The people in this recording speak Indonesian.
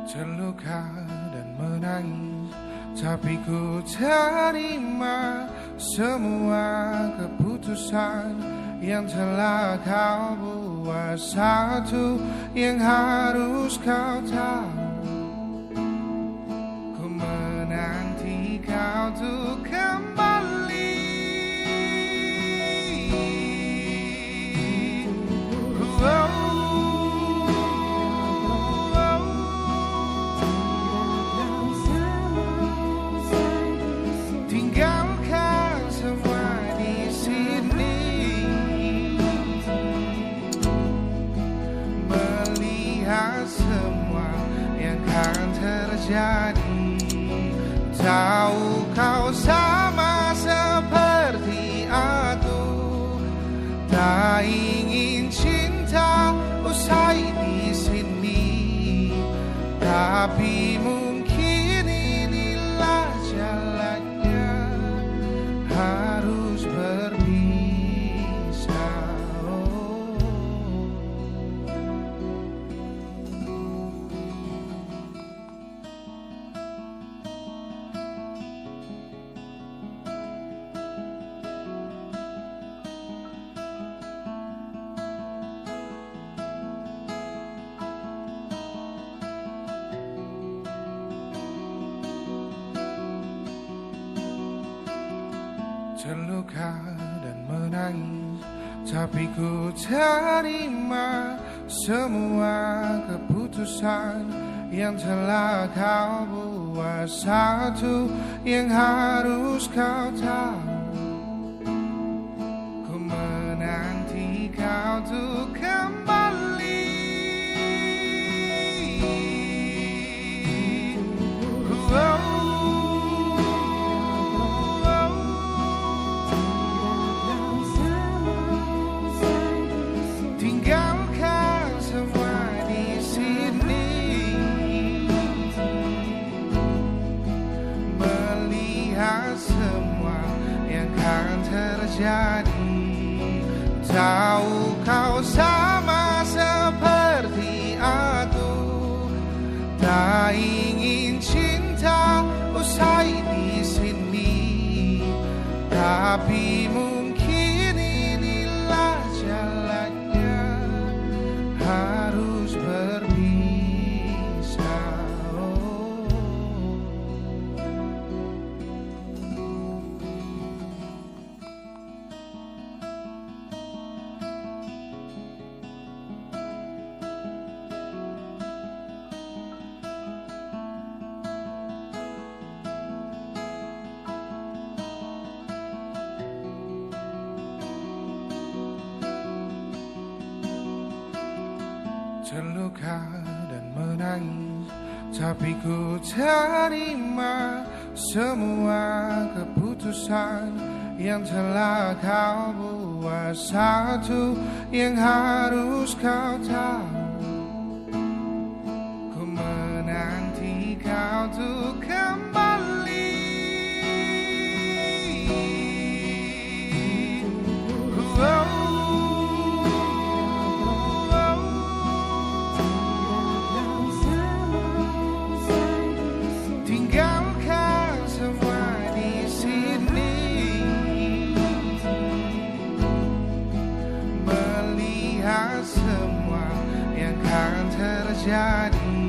Terluka dan menangis, tapi ku terima semua keputusan yang telah kau buat. Satu yang harus kau tahu, ku menanti kau untuk kembali. Tinggalkan semua di sini, melihat semua yang akan terjadi. Tahu kau sama seperti aku, tak ingin cinta usai di sini, tapi mungkin inilah jalannya, harus berpisah. Terluka dan menangis, tapi ku terima semua keputusan yang telah kau buat. Satu yang harus kau tahu, ku menanti kau untuk kembali. Tinggalkan semua di sini, melihat semua yang akan terjadi. Tahu kau sama seperti aku, tak ingin cinta usai di sini, tapi mungkin inilah jalannya, harus berpisah. Terluka dan menangis, tapi ku terima semua keputusan yang telah kau buat. Satu yang harus kau tahu, ku menanti kau untuk kembali. Tinggalkan semua di sini, melihat semua yang akan terjadi.